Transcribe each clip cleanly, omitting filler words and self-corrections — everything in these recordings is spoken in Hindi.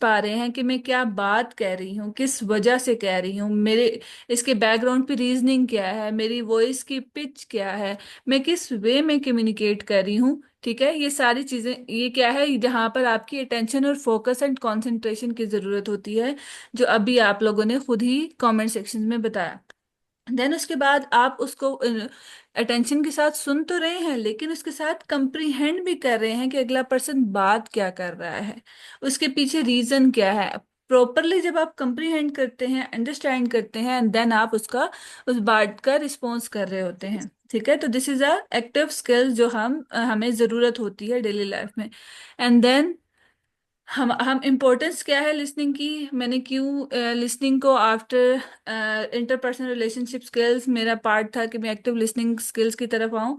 पा रहे हैं कि मैं क्या बात कह रही हूँ, किस वजह से कह रही हूँ, मेरे इसके बैकग्राउंड पे रीजनिंग क्या है, मेरी वॉइस की पिच क्या है, मैं किस वे में कम्युनिकेट कर रही हूँ। ठीक है, ये सारी चीजें, ये क्या है जहाँ पर आपकी अटेंशन और फोकस एंड कंसंट्रेशन की जरूरत होती है, जो अभी आप लोगों ने खुद ही कमेंट सेक्शन में बताया। देन उसके बाद आप उसको अटेंशन के साथ सुन तो रहे हैं, लेकिन उसके साथ कंप्रीहेंड भी कर रहे हैं कि अगला पर्सन बात क्या कर रहा है, उसके पीछे रीजन क्या है। प्रॉपरली जब आप कंप्रीहेंड करते हैं, अंडरस्टैंड करते हैं, एंड देन आप उसका, उस बात का रिस्पॉन्स कर रहे होते हैं। ठीक है, तो this is a active skill जो हमें जरूरत होती है डेली लाइफ में। एंड देन हम इम्पोर्टेंस क्या है लिसनिंग की, मैंने क्यों लिसनिंग को आफ्टर इंटरपर्सनल रिलेशनशिप स्किल्स मेरा पार्ट था कि मैं एक्टिव लिसनिंग स्किल्स की तरफ आऊं,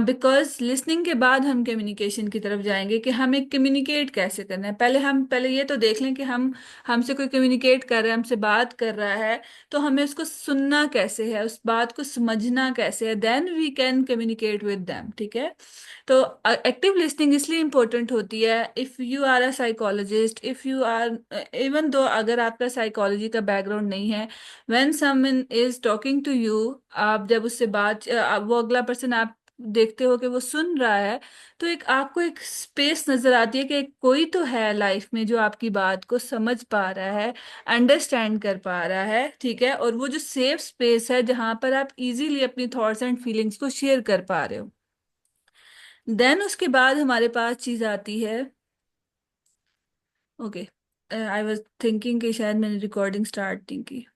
बिकॉज लिसनिंग के बाद हम कम्युनिकेशन की तरफ जाएंगे कि हमें कम्युनिकेट कैसे करना है। पहले ये तो देख लें कि हम, हमसे कोई कम्युनिकेट कर रहा है, हमसे बात कर रहा है, तो हमें उसको सुनना कैसे है, उस बात को समझना कैसे है, then we can communicate with them. ठीक है, तो एक्टिव लिसनिंग इसलिए इम्पोर्टेंट होती है, if you are a psychologist, if you are, even though अगर आपका साइकोलॉजी का बैकग्राउंड नहीं है, when someone is talking to you, आप जब उससे वो अगला पर्सन आप देखते हो कि वो सुन रहा है, तो एक आपको एक स्पेस नजर आती है कि कोई तो है लाइफ में जो आपकी बात को समझ पा रहा है, अंडरस्टैंड कर पा रहा है। ठीक है, और वो जो सेफ स्पेस है जहां पर आप इजीली अपनी थॉट्स एंड फीलिंग्स को शेयर कर पा रहे हो। देन उसके बाद हमारे पास चीज आती है, ओके, आई वाज थिंकिंग कि शायद मैंने रिकॉर्डिंग स्टार्ट नहीं की।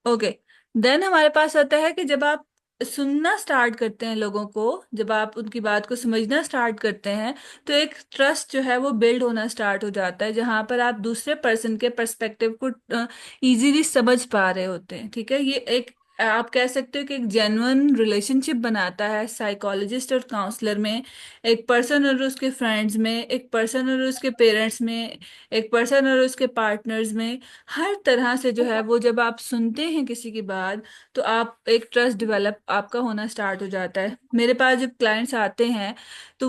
ओके, देन हमारे पास आता है कि जब आप सुनना स्टार्ट करते हैं लोगों को, जब आप उनकी बात को समझना स्टार्ट करते हैं, तो एक ट्रस्ट जो है वो बिल्ड होना स्टार्ट हो जाता है, जहां पर आप दूसरे पर्सन के पर्सपेक्टिव को इजीली समझ पा रहे होते हैं। ठीक है, ये एक, आप कह सकते हो कि एक जेन्युइन रिलेशनशिप बनाता है साइकोलॉजिस्ट और काउंसलर में, एक पर्सन और उसके फ्रेंड्स में, एक पर्सन और उसके पेरेंट्स में, एक पर्सन और उसके पार्टनर्स में। हर तरह से जो है वो, जब आप सुनते हैं किसी की बात, तो आप एक ट्रस्ट डेवलप आपका होना स्टार्ट हो जाता है। मेरे पास जब क्लाइंट्स आते हैं, तो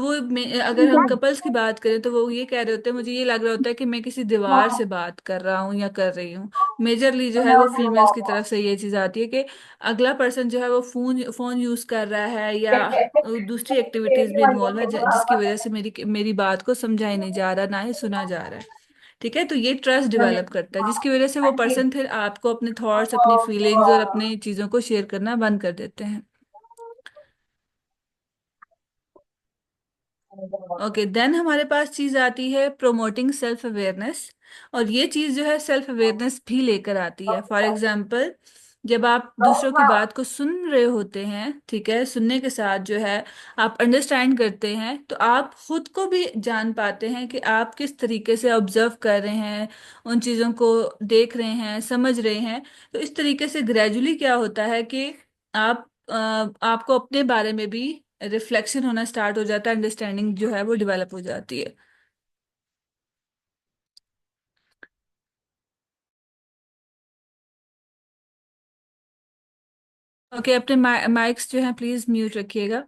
अगर हम कपल्स की बात करें, तो वो ये कह रहे होते हैं, मुझे ये लग रहा होता है कि मैं किसी दीवार से बात कर रहा हूँ या कर रही हूँ। मेजरली जो है वो फीमेल्स की तरफ से ये चीज आती है कि अगला पर्सन जो है वो फोन फोन यूज कर रहा है, या दूसरी एक्टिविटीज भी इन्वॉल्व है, जिसकी वजह से मेरी मेरी बात को समझा ही नहीं जा रहा, ना ही सुना जा रहा है। ठीक है, तो ये ट्रस्ट डेवलप करता है, जिसकी वजह से वो पर्सन फिर आपको अपने थॉट्स, अपनी फीलिंग्स और अपनी चीजों को शेयर करना बंद कर देते हैं। ओके, देन हमारे पास चीज आती है प्रोमोटिंग सेल्फ अवेयरनेस। और ये चीज जो है सेल्फ अवेयरनेस भी लेकर आती है। फॉर एग्जाम्पल, जब आप दूसरों की बात को सुन रहे होते हैं, ठीक है, सुनने के साथ जो है आप अंडरस्टैंड करते हैं, तो आप खुद को भी जान पाते हैं कि आप किस तरीके से ऑब्जर्व कर रहे हैं, उन चीजों को देख रहे हैं, समझ रहे हैं। तो इस तरीके से ग्रेजुअली क्या होता है कि आपको अपने बारे में भी रिफ्लेक्शन होना स्टार्ट हो जाता है, अंडरस्टैंडिंग जो है वो डेवलप हो जाती है। ओके, अपने माइक्स जो है प्लीज म्यूट रखिएगा।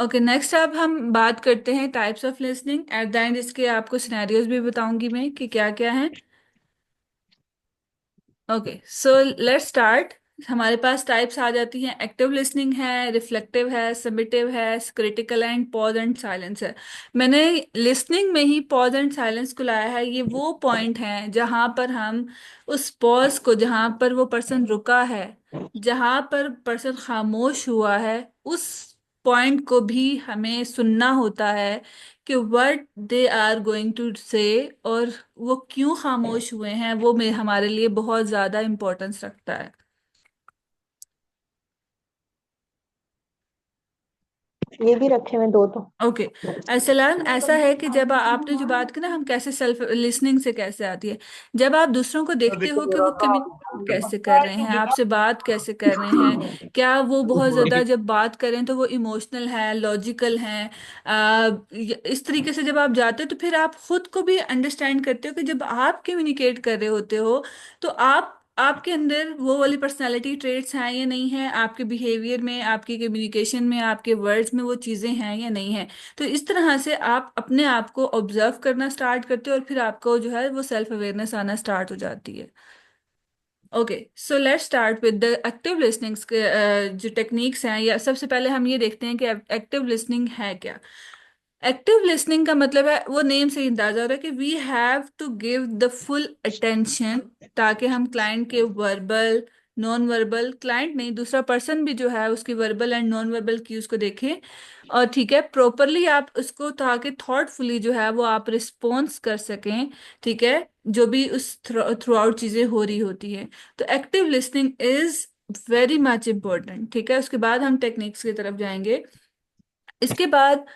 ओके, नेक्स्ट अब हम बात करते हैं types of listening. At the end इसके आपको सिनेरियोज भी बताऊंगी मैं कि क्या क्या है। Okay, so let's start. हमारे पास टाइप्स आ जाती हैं, एक्टिव लिसनिंग है, रिफ्लेक्टिव है, सबमिटिव है, critical and pause and silence है। मैंने लिसनिंग में ही पॉज एंड साइलेंस को लाया है। ये वो पॉइंट है जहां पर हम उस पॉज को, जहां पर वो पर्सन रुका है, जहां पर पर्सन खामोश हुआ है, उस पॉइंट को भी हमें सुनना होता है कि what they are going to say, और वो क्यों खामोश हुए हैं, वो में हमारे लिए बहुत ज्यादा इम्पोर्टेंस रखता है। ये भी रखे हुए दो तो। ओके, अरसलान, ऐसा है कि जब आपने जो बात की ना, हम कैसे सेल्फ लिसनिंग से कैसे आती है, जब आप दूसरों को देखते हो कि वो कम्युनिकेट कैसे कर रहे हैं, आपसे बात कैसे कर रहे हैं, क्या वो बहुत ज्यादा जब बात करें तो वो इमोशनल है, लॉजिकल है, इस तरीके से जब आप जाते हो, तो फिर आप खुद को भी अंडरस्टैंड करते हो कि जब आप कम्युनिकेट कर रहे होते हो, तो आप आपके अंदर वो वाली पर्सनालिटी ट्रेट्स हैं या नहीं है, आपके बिहेवियर में, आपकी कम्युनिकेशन में, आपके वर्ड्स में वो चीज़ें हैं या नहीं है। तो इस तरह से आप अपने आप को ऑब्जर्व करना स्टार्ट करते हो और फिर आपको जो है वो सेल्फ अवेयरनेस आना स्टार्ट हो जाती है। Okay, so let's start with the active listening. जो टेक्निक्स हैं, या सबसे पहले हम ये देखते हैं कि एक्टिव लिसनिंग है क्या। एक्टिव लिसनिंग का मतलब है, वो नेम से ही अंदाजा हो रहा है कि we have to give the full attention, ताकि हम क्लाइंट के वर्बल, नॉन वर्बल, क्लाइंट नहीं दूसरा पर्सन भी जो है उसकी verbal and non verbal cues को देखें। और ठीक है, प्रॉपरली आप उसको, ताकि थॉटफुली जो है वो आप रिस्पॉन्स कर सकें। ठीक है, जो भी उस थ्रू आउट चीजें हो रही होती है। तो active listening is very much important. ठीक है, उसके बाद हम टेक्निक्स की तरफ जाएंगे। इसके बाद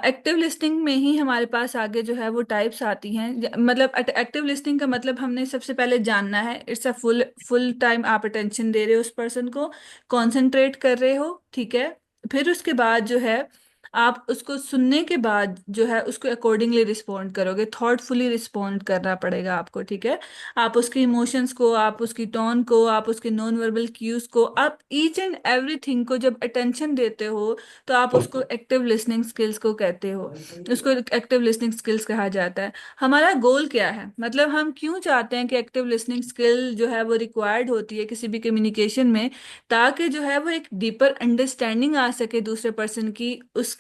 एक्टिव लिस्टिंग में ही हमारे पास आगे जो है वो टाइप्स आती हैं। मतलब एक्टिव लिस्टिंग का मतलब हमने सबसे पहले जानना है, it's a full full time आप अटेंशन दे रहे हो उस पर्सन को, कंसंट्रेट कर रहे हो। ठीक है, फिर उसके बाद जो है आप उसको सुनने के बाद जो है उसको अकॉर्डिंगली रिस्पॉन्ड करोगे, थॉटफुली रिस्पॉन्ड करना पड़ेगा आपको। ठीक है, आप उसके इमोशंस को, आप उसकी टोन को, आप उसके नॉन वर्बल क्यूज को, आप ईच एंड एवरीथिंग को जब अटेंशन देते हो, तो आप उसको एक्टिव लिसनिंग स्किल्स को कहते हो। उसको एक्टिव लिसनिंग स्किल्स कहा जाता है। हमारा गोल क्या है, मतलब हम क्यों चाहते हैं कि एक्टिव लिसनिंग स्किल जो है वो रिक्वायर्ड होती है किसी भी कम्युनिकेशन में, ताकि जो है वो एक डीपर अंडरस्टैंडिंग आ सके दूसरे पर्सन की, उसकी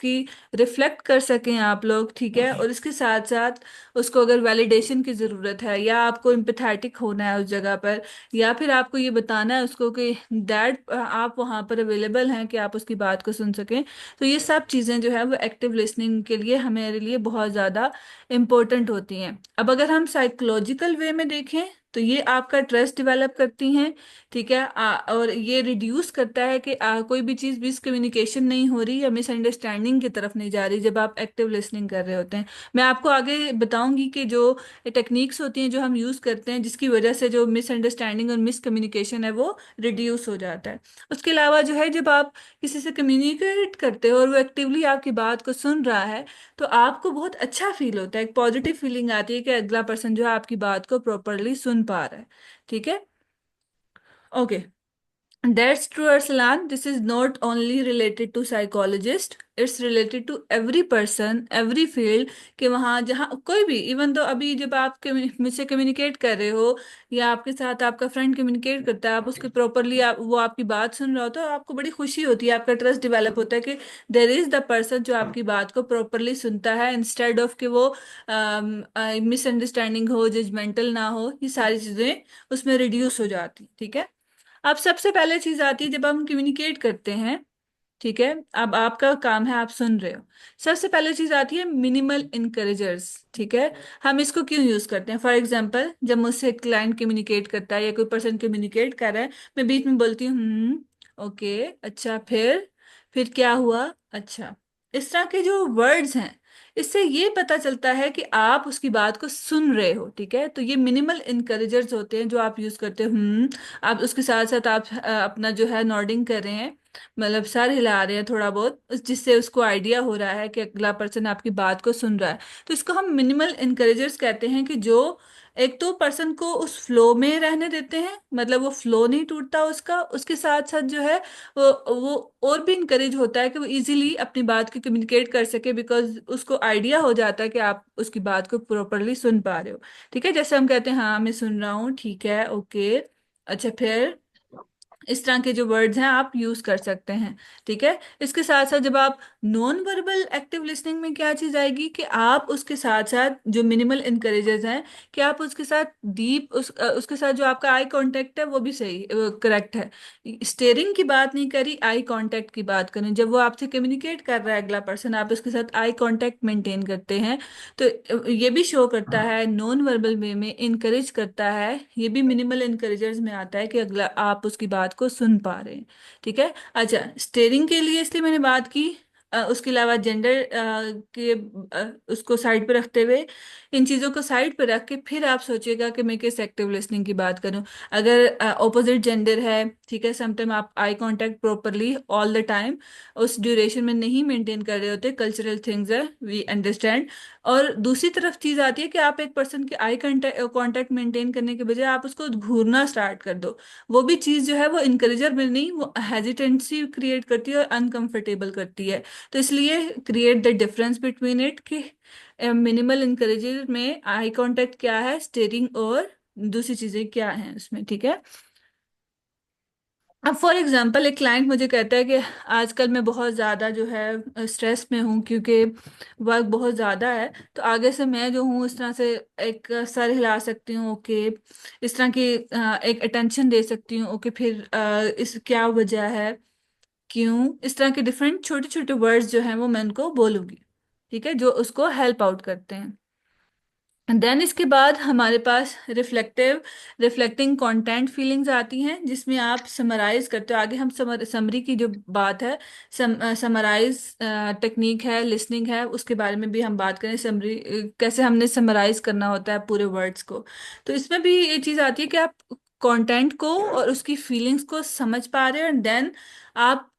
रिफ्लेक्ट कर सकें आप लोग। ठीक है, और इसके साथ साथ उसको अगर वैलिडेशन की ज़रूरत है, या आपको एम्पैथेटिक होना है उस जगह पर, या फिर आपको ये बताना है उसको कि दैट आप वहाँ पर अवेलेबल हैं कि आप उसकी बात को सुन सकें। तो ये सब चीज़ें जो है वो एक्टिव लिसनिंग के लिए, हमारे लिए बहुत ज़्यादा इम्पोर्टेंट होती हैं। अब अगर हम साइकोलॉजिकल वे में देखें, तो ये आपका ट्रस्ट डेवलप करती हैं। ठीक है, और ये रिड्यूस करता है कि कोई भी चीज़ मिसकम्युनिकेशन नहीं हो रही या मिसअंडरस्टैंडिंग की तरफ नहीं जा रही जब आप एक्टिव लिसनिंग कर रहे होते हैं। मैं आपको आगे बताऊंगी कि जो टेक्निक्स होती हैं जो हम यूज़ करते हैं जिसकी वजह से जो मिसअंडरस्टैंडिंग और मिसकम्युनिकेशन है वो रिड्यूस हो जाता है। उसके अलावा जो है, जब आप किसी से कम्युनिकेट करते हो और वो एक्टिवली आपकी बात को सुन रहा है, तो आपको बहुत अच्छा फील होता है, एक पॉजिटिव फीलिंग आती है कि अगला पर्सन जो है आपकी बात को प्रॉपरली सुन पा रहा है। ठीक है, okay, that's true, Arsalan. This is not only related to psychologist, it's related to every person, every field। कि वहाँ जहाँ कोई भी, इवन तो अभी जब आप मुझसे कम्युनिकेट कर रहे हो, या आपके साथ आपका फ्रेंड कम्युनिकेट करता है, आप उसके प्रॉपरली वो आपकी बात सुन रहा हो, तो आपको बड़ी खुशी होती है, आपका ट्रस्ट डेवलप होता है कि देर इज द पर्सन जो आपकी बात को प्रॉपरली सुनता है, इंस्टेड ऑफ कि वो मिसअंडरस्टैंडिंग हो, जजमेंटल ना हो, ये सारी चीज़ें उसमें रिड्यूस हो जाती। ठीक है, अब सबसे पहले चीज आती है जब हम कम्युनिकेट करते हैं। ठीक है, अब आपका काम है, आप सुन रहे हो। सबसे पहले चीज आती है मिनिमल इनकरेजर्स। ठीक है, हम इसको क्यों यूज करते हैं? फॉर एग्जांपल, जब मुझसे क्लाइंट कम्युनिकेट करता है या कोई पर्सन कम्युनिकेट कर रहा है, मैं बीच में बोलती हूँ ओके, अच्छा, फिर क्या हुआ, अच्छा। इस तरह के जो वर्ड्स हैं, इससे ये पता चलता है कि आप उसकी बात को सुन रहे हो। ठीक है, तो ये मिनिमल इनकरेजर्स होते हैं जो आप यूज करते हो। आप उसके साथ साथ आप अपना जो है नॉडिंग कर रहे हैं, मतलब सर हिला रहे हैं थोड़ा बहुत, जिससे उसको आइडिया हो रहा है कि अगला पर्सन आपकी बात को सुन रहा है। तो इसको हम मिनिमल इनकरेजर्स कहते हैं, कि जो एक तो पर्सन को उस फ्लो में रहने देते हैं, मतलब वो फ्लो नहीं टूटता उसका, उसके साथ साथ जो है वो और भी इनकरेज होता है कि वो इजीली अपनी बात को कम्युनिकेट कर सके, बिकॉज उसको आइडिया हो जाता है कि आप उसकी बात को प्रॉपरली सुन पा रहे हो। ठीक है, जैसे हम कहते हैं हाँ मैं सुन रहा हूँ, ठीक है, ओके, अच्छा, फिर इस तरह के जो वर्ड्स हैं आप यूज कर सकते हैं। ठीक है, इसके साथ साथ जब आप नॉन वर्बल एक्टिव लिसनिंग में क्या चीज आएगी, कि आप उसके साथ साथ जो मिनिमल इनकरेजेस हैं, कि आप उसके साथ डीप उसके साथ जो आपका आई कांटेक्ट है वो भी सही करेक्ट है। स्टेयरिंग की बात नहीं करी, आई कांटेक्ट की बात करें। जब वो आपसे कम्युनिकेट कर रहा है अगला पर्सन, आप उसके साथ आई कांटेक्ट मेंटेन करते हैं, तो ये भी शो करता है, नॉन वर्बल वे में इनकरेज करता है। ये भी मिनिमल इनकरेजर्स में आता है कि अगला आप उसकी बात को सुन पा रहे हैं। ठीक है, अच्छा, स्टेयरिंग के लिए इसलिए मैंने बात की। उसके अलावा जेंडर के उसको साइड पे रखते हुए, इन चीज़ों को साइड पे रख के फिर आप सोचिएगा कि मैं किस एक्टिव लिसनिंग की बात करूं। अगर ऑपोजिट जेंडर है, ठीक है, समटाइम आप eye contact properly all the time उस ड्यूरेशन में नहीं मेंटेन कर रहे होते, कल्चरल थिंग्स है, वी अंडरस्टैंड। और दूसरी तरफ चीज आती है कि आप एक पर्सन के आई कांटेक्ट मेंटेन करने के बजाय आप उसको घूरना स्टार्ट कर दो। वो भी चीज जो है वो इनकरेजर में नहीं, वो हेजिटेंसी क्रिएट करती है और अनकंफर्टेबल करती है। तो इसलिए create the difference between it कि मिनिमल इनकरेजर में आई कांटेक्ट क्या है, स्टेरिंग और दूसरी चीजें क्या हैं उसमें, ठीक है। अब फॉर एग्जांपल एक क्लाइंट मुझे कहता है कि आजकल मैं बहुत ज़्यादा जो है स्ट्रेस में हूँ क्योंकि वर्क बहुत ज़्यादा है। तो आगे से मैं जो हूँ इस तरह से एक सर हिला सकती हूँ, ओके, इस तरह की एक अटेंशन दे सकती हूँ, ओके, फिर इस क्या वजह है, क्यों, इस तरह के डिफरेंट छोटे छोटे वर्ड्स जो हैं वो मैं उनको बोलूँगी, ठीक है, जो उसको हेल्प आउट करते हैं। देन इसके बाद हमारे पास रिफ्लेक्टिंग कंटेंट फीलिंग्स आती हैं, जिसमें आप समराइज करते हो। आगे हम समरी की जो बात है, समराइज टेक्निक है, लिसनिंग है, उसके बारे में भी हम बात करें, समरी कैसे हमने समराइज करना होता है पूरे वर्ड्स को। तो इसमें भी ये चीज़ आती है कि आप कंटेंट को और उसकी फीलिंग्स को समझ पा रहे हो, एंड देन आप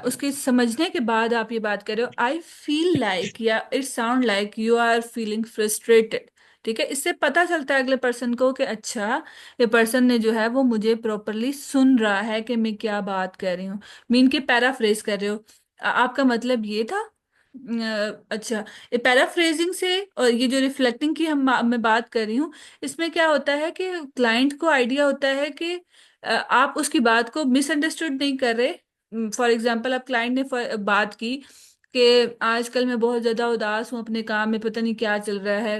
उसके समझने के बाद आप ये बात कर रहे हो, आई फील लाइक, या it sound like you are feeling frustrated, ठीक है। इससे पता चलता है अगले पर्सन को कि अच्छा, ये पर्सन ने जो है वो मुझे प्रॉपरली सुन रहा है कि मैं क्या बात कर रही हूँ। मीन के पैराफ्रेज कर रहे हो, आपका मतलब ये था। अच्छा, ये पैराफ्रेजिंग से और ये जो रिफ्लेक्टिंग की मैं बात कर रही हूँ, इसमें क्या होता है कि क्लाइंट को आइडिया होता है कि आप उसकी बात को मिसअंडरस्टूड नहीं कर रहे। फॉर एग्जाम्पल, आप क्लाइंट ने बात की कि आजकल मैं बहुत ज्यादा उदास हूँ अपने काम में, पता नहीं क्या चल रहा है।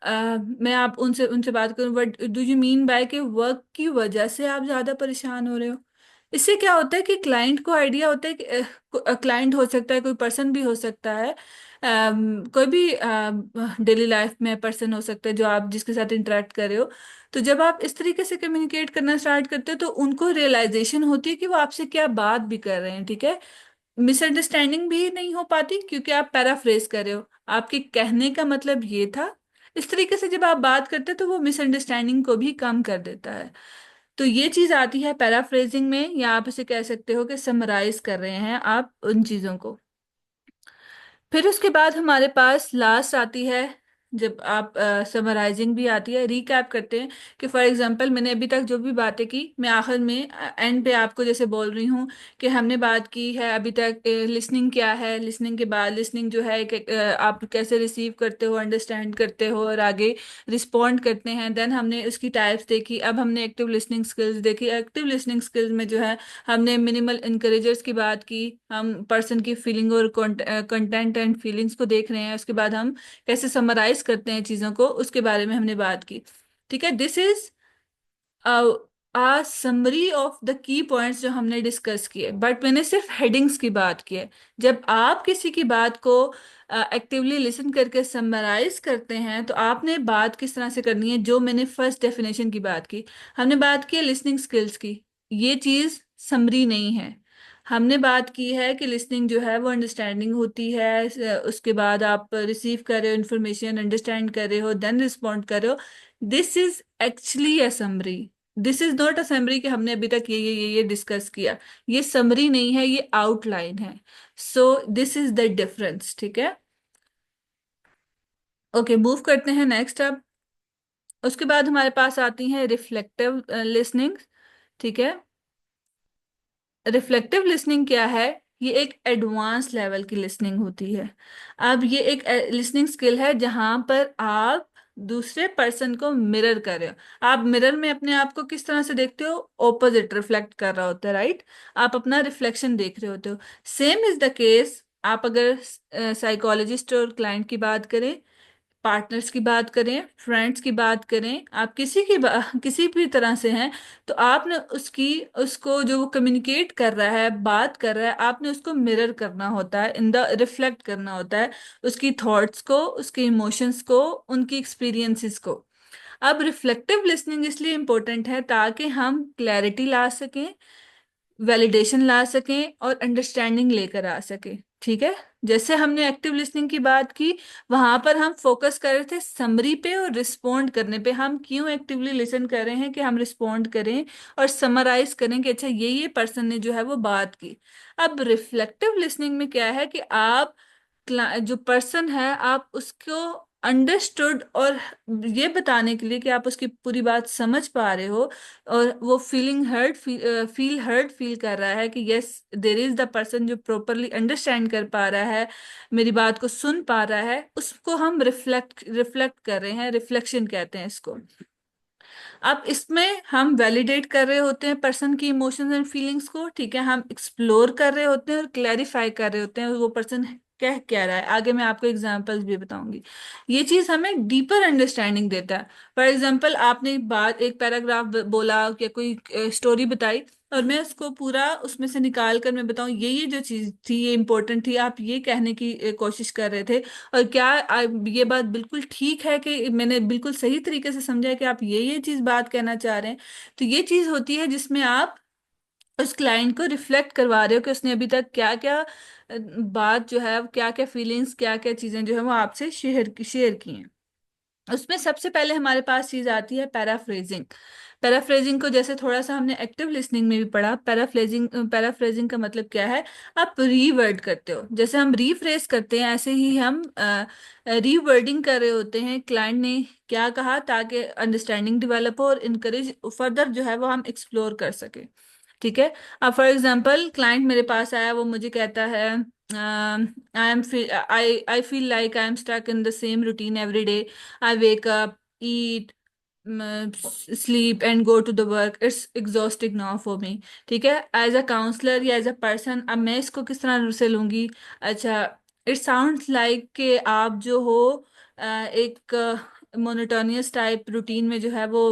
मैं आप उनसे उनसे बात करूं, but do you mean by के वर्क की वजह से आप ज्यादा परेशान हो रहे हो। इससे क्या होता है कि क्लाइंट को आइडिया होता है कि क्लाइंट हो सकता है, कोई पर्सन भी हो सकता है, कोई भी डेली लाइफ में पर्सन हो सकता है जो आप जिसके साथ इंटरेक्ट कर रहे हो। तो जब आप इस तरीके से कम्युनिकेट करना स्टार्ट करते हो तो उनको रियलाइजेशन होती है कि वो आपसे क्या बात भी कर रहे हैं, ठीक है। मिसअंडरस्टैंडिंग भी नहीं हो पाती क्योंकि आप पैराफ्रेज कर रहे हो, आपके कहने का मतलब ये था। इस तरीके से जब आप बात करते हैं तो वो मिसअंडरस्टैंडिंग को भी कम कर देता है। तो ये चीज आती है पैराफ्रेजिंग में, या आप इसे कह सकते हो कि समराइज कर रहे हैं आप उन चीजों को। फिर उसके बाद हमारे पास लास्ट आती है, जब आप समराइजिंग भी आती है, रिकैप करते हैं कि फॉर एग्जांपल मैंने अभी तक जो भी बातें की, मैं आखिर में एंड पे आपको जैसे बोल रही हूँ कि हमने बात की है अभी तक लिसनिंग क्या है, लिसनिंग के बाद लिसनिंग जो है कि आप कैसे रिसीव करते हो, अंडरस्टैंड करते हो और आगे रिस्पॉन्ड करते हैं। देन हमने उसकी टाइप्स देखी, अब हमने एक्टिव लिसनिंग स्किल्स देखी। एक्टिव लिसनिंग स्किल्स में जो है हमने मिनिमल इनकरेजर्स की बात की, हम पर्सन की फीलिंग और कंटेंट एंड फीलिंग्स को देख रहे हैं, उसके बाद हम कैसे समराइज करते हैं चीजों को, उसके बारे में हमने बात की, ठीक है। This is a summary of the key points जो हमने डिस्कस किए, बट मैंने सिर्फ हेडिंग्स की बात की है। जब आप किसी की बात को एक्टिवली लिसन करके समराइज करते हैं तो आपने बात किस तरह से करनी है, जो मैंने फर्स्ट डेफिनेशन की बात की, हमने बात की है लिसनिंग स्किल्स की। ये चीज समरी नहीं है। हमने बात की है कि लिसनिंग जो है वो अंडरस्टैंडिंग होती है, उसके बाद आप रिसीव कर रहे हो इन्फॉर्मेशन, अंडरस्टैंड कर रहे हो, देन रिस्पॉन्ड कर रहे हो। This is actually a summary, this is not a summary कि हमने अभी तक ये डिस्कस किया। ये समरी नहीं है, ये आउटलाइन है। So this is the difference, ठीक है। ओके, मूव करते हैं नेक्स्ट अब। उसके बाद हमारे पास आती हैं रिफ्लेक्टिव लिसनिंग, ठीक है। रिफ्लेक्टिव लिसनिंग क्या है, ये एक एडवांस लेवल की लिसनिंग होती है। अब ये एक लिसनिंग स्किल है जहां पर आप दूसरे पर्सन को मिरर कर रहे हो। आप मिरर में अपने आप को किस तरह से देखते हो, ऑपोजिट रिफ्लेक्ट कर रहा होता है, राइट। आप अपना रिफ्लेक्शन देख रहे होते हो। सेम इज द केस, आप अगर साइकोलॉजिस्ट और क्लाइंट की बात करें, पार्टनर्स की बात करें, फ्रेंड्स की बात करें, आप किसी भी तरह से हैं, तो आपने उसकी उसको जो वो कम्युनिकेट कर रहा है, बात कर रहा है, आपने उसको मिरर करना होता है, इन द रिफ्लेक्ट करना होता है उसकी थॉट्स को, उसके इमोशंस को, उनकी एक्सपीरियंसेस को। अब रिफ्लेक्टिव लिसनिंग इसलिए इम्पोर्टेंट है ताकि हम क्लैरिटी ला सकें, वैलिडेशन ला सकें और अंडरस्टैंडिंग लेकर आ सकें। ठीक है। जैसे हमने एक्टिव लिसनिंग की बात की, वहां पर हम फोकस कर रहे थे समरी पे और रिस्पोंड करने पे। हम क्यों एक्टिवली लिसन कर रहे हैं कि हम रिस्पोंड करें और समराइज करें कि अच्छा ये पर्सन ने जो है वो बात की। अब रिफ्लेक्टिव लिसनिंग में क्या है कि आप जो पर्सन है आप उसको अंडरस्टूड, और ये बताने के लिए कि आप उसकी पूरी बात समझ पा रहे हो, और वो feeling hurt, feel hurt feel कर रहा है कि yes there is the person जो प्रॉपरली अंडरस्टैंड कर पा रहा है, मेरी बात को सुन पा रहा है, उसको हम रिफ्लेक्ट रिफ्लेक्ट कर रहे हैं, रिफ्लेक्शन कहते हैं इसको। अब इसमें हम वैलिडेट कर रहे होते हैं पर्सन की इमोशंस एंड फीलिंग्स को, ठीक है, हम एक्सप्लोर कर रहे होते हैं और क्लैरिफाई कर रहे होते हैं वो पर्सन कह क्या रहा है। आगे मैं आपको एग्जांपल्स भी बताऊंगी। ये चीज हमें डीपर अंडरस्टैंडिंग देता है। फॉर एग्जांपल आपने बात एक पैराग्राफ बोला या कोई स्टोरी बताई, और मैं उसको पूरा उसमें से निकाल कर मैं बताऊं ये जो चीज थी ये इंपॉर्टेंट थी, आप ये कहने की कोशिश कर रहे थे, और क्या ये बात बिल्कुल ठीक है कि मैंने बिल्कुल सही तरीके से समझा है कि आप ये चीज बात कहना चाह रहे हैं। तो ये चीज होती है जिसमें आप उस क्लाइंट को रिफ्लेक्ट करवा रहे हो कि उसने अभी तक क्या क्या बात जो है, क्या क्या फीलिंग्स, क्या क्या चीजें जो है वो आपसे शेयर शेयर की हैं। उसमें सबसे पहले हमारे पास चीज आती है पैराफ्रेजिंग। पैराफ्रेजिंग को जैसे थोड़ा सा हमने एक्टिव लिसनिंग में भी पढ़ा, पैराफ्रेजिंग पैराफ्रेजिंग का मतलब क्या है? आप रीवर्ड करते हो, जैसे हम रीफ्रेज करते हैं ऐसे ही हम रीवर्डिंग कर रहे होते हैं, क्लाइंट ने क्या कहा, ताकि अंडरस्टैंडिंग डेवलप हो और इनकरेज फर्दर जो है वो हम एक्सप्लोर कर सके। ठीक है। अब फॉर एग्जांपल क्लाइंट मेरे पास आया, वो मुझे कहता है I feel like I am stuck in the same routine every day. I wake up, eat, sleep and go to the work, it's exhausting now for me. ठीक है। एज अ काउंसलर या एज अ पर्सन अब मैं इसको किस तरह से लूंगी? अच्छा, इट साउंड्स लाइक कि आप जो हो एक मोनोटोनियस टाइप रूटीन में जो है वो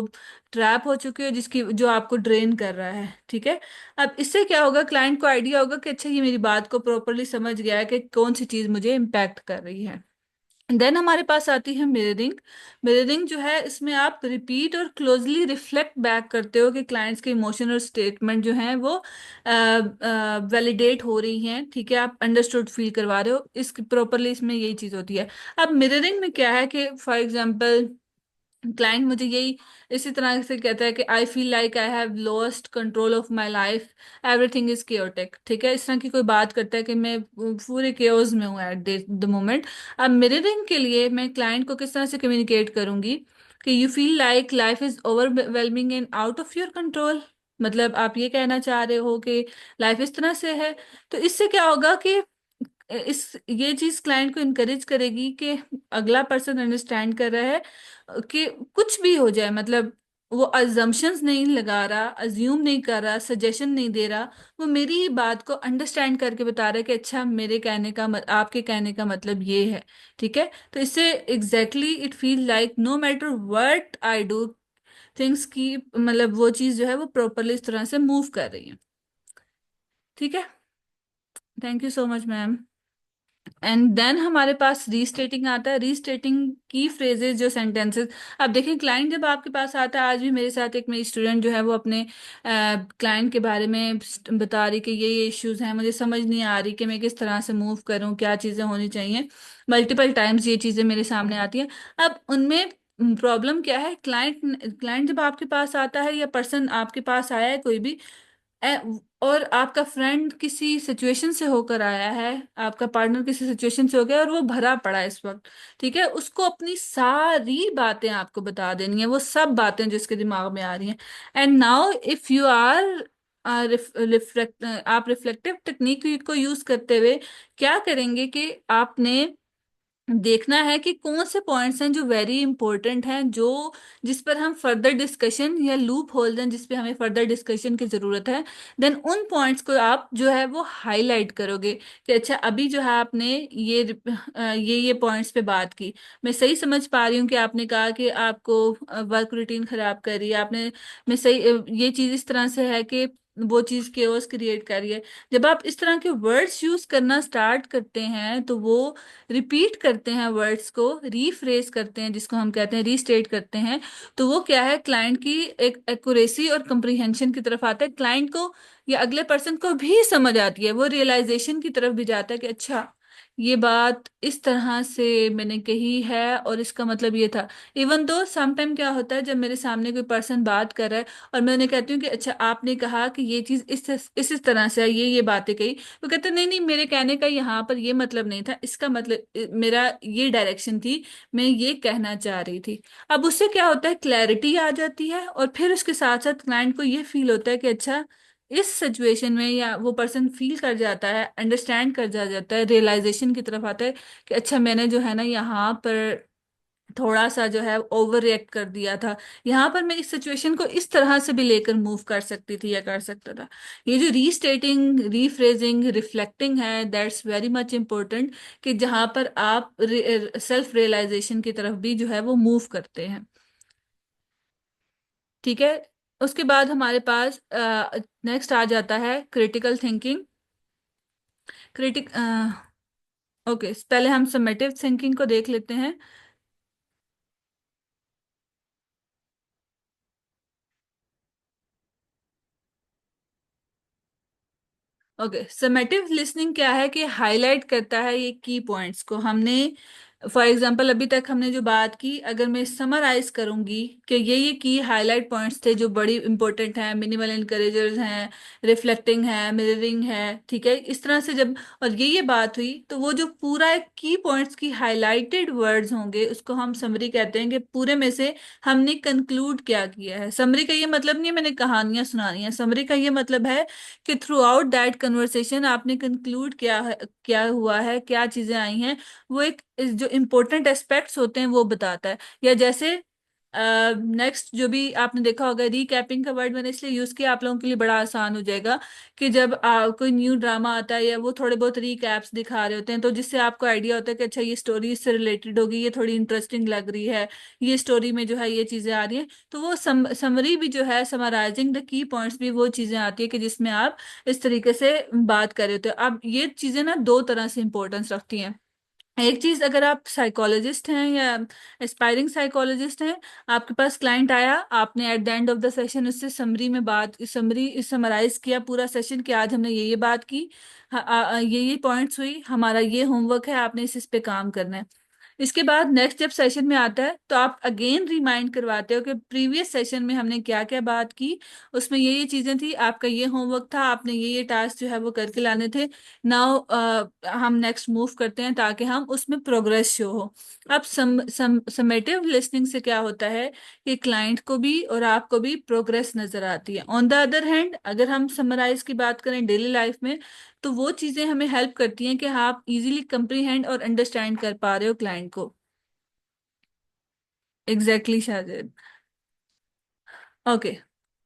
ट्रैप हो चुके हो, जिसकी जो आपको ड्रेन कर रहा है। ठीक है। अब इससे क्या होगा, क्लाइंट को आइडिया होगा कि अच्छा ये मेरी बात को प्रॉपरली समझ गया है कि कौन सी चीज मुझे इम्पैक्ट कर रही है। देन हमारे पास आती है मिररिंग। मिररिंग जो है इसमें आप रिपीट और क्लोजली रिफ्लेक्ट बैक करते हो कि क्लाइंट्स के इमोशन और स्टेटमेंट जो हैं वो वैलिडेट हो रही हैं। ठीक है, आप अंडरस्टूड फील करवा रहे हो, इस प्रॉपरली इसमें यही चीज होती है। अब मिररिंग में क्या है कि फॉर एग्जांपल क्लाइंट मुझे यही इसी तरह से कहता है कि आई feel like I have lost control of my life, everything is chaotic. ठीक है, इस तरह की कोई बात करता है कि मैं पूरे केओस में हूँ एट द मोमेंट। अब मिररिंग के लिए मैं क्लाइंट को किस तरह से कम्युनिकेट करूंगी कि you feel like life is overwhelming and out of your control. मतलब आप ये कहना चाह रहे हो कि लाइफ इस तरह से है। तो इससे क्या होगा कि इस ये चीज क्लाइंट को इनकरेज करेगी कि अगला पर्सन अंडरस्टैंड कर रहा है कि कुछ भी हो जाए, मतलब वो अजम्पशंस नहीं लगा रहा, अज्यूम नहीं कर रहा, सजेशन नहीं दे रहा, वो मेरी ही बात को अंडरस्टैंड करके बता रहा है कि अच्छा मेरे कहने का आपके कहने का मतलब ये है। ठीक है। तो इससे exactly it feel like no matter what I do, things की मतलब वो चीज जो है वो प्रॉपरली इस तरह से मूव कर रही है। ठीक है। Thank you so much ma'am. And then हमारे पास रीस्टेटिंग आता है। रीस्टेटिंग की फ्रेजेस जो सेंटेंसेस, अब देखें क्लाइंट जब आपके पास आता है, आज भी मेरे साथ एक मेरी स्टूडेंट जो है वो अपने क्लाइंट के बारे में बता रही कि ये इश्यूज हैं, मुझे समझ नहीं आ रही कि मैं किस तरह से मूव करूं, क्या चीज़ें होनी चाहिए। मल्टीपल टाइम्स ये चीज़ें मेरे सामने आती हैं। अब उनमें प्रॉब्लम क्या है, क्लाइंट जब आपके पास आता है या पर्सन आपके पास आया है कोई भी, और आपका फ्रेंड किसी सिचुएशन से होकर आया है, आपका पार्टनर किसी सिचुएशन से हो गया और वो भरा पड़ा है इस वक्त। ठीक है, उसको अपनी सारी बातें आपको बता देनी है, वो सब बातें जो इसके दिमाग में आ रही हैं। And now if you are reflect आप रिफ्लेक्टिव टेक्निक को यूज करते हुए क्या करेंगे कि आपने देखना है कि कौन से पॉइंट्स हैं जो वेरी इंपॉर्टेंट हैं, जो जिस पर हम फर्दर डिस्कशन या लूप होल्स हैं जिस पे हमें फर्दर डिस्कशन की जरूरत है। देन उन पॉइंट्स को आप जो है वो हाईलाइट करोगे कि अच्छा अभी जो है आपने ये पॉइंट्स पे बात की। मैं सही समझ पा रही हूँ कि आपने कहा कि आपको वर्क रूटीन खराब कर रही है आपने। मैं सही ये चीज इस तरह से है कि वो चीज केओस क्रिएट कर रही है। जब आप इस तरह के वर्ड्स यूज करना स्टार्ट करते हैं तो वो रिपीट करते हैं, वर्ड्स को रीफ्रेज करते हैं, जिसको हम कहते हैं रीस्टेट करते हैं, तो वो क्या है, क्लाइंट की एक एक्यूरेसी और कंप्रीहेंशन की तरफ आता है, क्लाइंट को या अगले पर्सन को भी समझ आती है, वो रियलाइजेशन की तरफ भी जाता है कि अच्छा ये बात इस तरह से मैंने कही है और इसका मतलब ये था। इवन दो समटाइम क्या होता है, जब मेरे सामने कोई पर्सन बात कर रहा है और मैं उन्हें कहती हूँ कि अच्छा आपने कहा कि ये चीज इस तरह से है, ये बातें कही, वो कहते हैं नहीं नहीं, मेरे कहने का यहाँ पर ये मतलब नहीं था, इसका मतलब मेरा ये डायरेक्शन थी, मैं ये कहना चाह रही थी। अब उससे क्या होता है, क्लैरिटी आ जाती है, और फिर उसके साथ साथ क्लाइंट को ये फील होता है कि अच्छा इस सिचुएशन में, या वो पर्सन फील कर जाता है, अंडरस्टैंड कर जाता है, रियलाइजेशन की तरफ आता है कि अच्छा मैंने जो है ना यहाँ पर थोड़ा सा जो है ओवर रिएक्ट कर दिया था, यहाँ पर मैं इस सिचुएशन को इस तरह से भी लेकर मूव कर सकती थी या कर सकता था। ये जो रीस्टेटिंग, रीफ्रेजिंग, रिफ्लेक्टिंग है, दैट्स वेरी मच इम्पोर्टेंट, कि जहाँ पर आप सेल्फ रियलाइजेशन की तरफ भी जो है वो मूव करते हैं। ठीक है। उसके बाद हमारे पास नेक्स्ट आ जाता है क्रिटिकल थिंकिंग। क्रिटिक ओके, पहले हम समेटिव थिंकिंग को देख लेते हैं। ओके, समेटिव लिसनिंग क्या है कि हाईलाइट करता है ये की पॉइंट्स को। हमने फॉर एग्जांपल अभी तक हमने जो बात की, अगर मैं समराइज करूंगी कि ये की हाईलाइट पॉइंट्स थे जो बड़ी इंपॉर्टेंट हैं, मिनिमल इनकरेजर्स हैं, रिफ्लेक्टिंग है, मिररिंग है, ठीक है, इस तरह से जब और ये बात हुई, तो वो जो पूरा एक की पॉइंट्स की हाईलाइटेड वर्ड्स होंगे उसको हम समरी कहते हैं, कि पूरे में से हमने कंक्लूड क्या किया है। समरी का ये मतलब नहीं है मैंने कहानियां सुनानी है, समरी का ये मतलब है कि थ्रू आउट दैट कन्वर्सेशन आपने कंक्लूड किया है, क्या हुआ है, क्या चीजें आई हैं, वो एक जो इम्पोर्टेंट एस्पेक्ट्स होते हैं वो बताता है। या जैसे नेक्स्ट जो भी आपने देखा होगा, रीकैपिंग का वर्ड मैंने इसलिए यूज किया आप लोगों के लिए, बड़ा आसान हो जाएगा, कि जब कोई न्यू ड्रामा आता है या वो थोड़े बहुत रीकैप्स दिखा रहे होते हैं, तो जिससे आपको आइडिया होता है कि अच्छा ये स्टोरी इससे रिलेटेड होगी, ये थोड़ी इंटरेस्टिंग लग रही है, ये स्टोरी में जो है ये चीजें आ रही हैं, तो वो समरी भी जो है, समराइजिंग द की पॉइंट्स भी वो चीजें आती है कि जिसमें आप इस तरीके से बात कर रहे होते हो। अब ये चीजें ना दो तरह से इंपॉर्टेंस रखती हैं। एक चीज, अगर आप साइकोलॉजिस्ट हैं या एस्पायरिंग साइकोलॉजिस्ट हैं, आपके पास क्लाइंट आया, आपने at the end of the session उससे समरी में बात, समरी समराइज किया पूरा सेशन कि आज हमने ये बात की, ये पॉइंट्स हुई, हमारा ये होमवर्क है, आपने इस पे काम करना है। इसके बाद नेक्स्ट जब सेशन में आता है तो आप अगेन रिमाइंड करवाते हो कि प्रीवियस सेशन में हमने क्या क्या बात की, उसमें ये चीजें थी, आपका ये होमवर्क था, आपने ये टास्क जो है वो करके लाने थे। नाउ हम नेक्स्ट मूव करते हैं ताकि हम उसमें प्रोग्रेस शो हो। अब समेटिव लिसनिंग से क्या होता है कि क्लाइंट को भी और आपको भी प्रोग्रेस नजर आती है। ऑन द अदर हैंड, अगर हम समराइज की बात करें डेली लाइफ में, तो वो चीजें हमें हेल्प करती हैं कि आप इजीली कंप्रीहेंड और अंडरस्टैंड कर पा रहे हो क्लाइंट को। एग्जैक्टली शायद। Okay,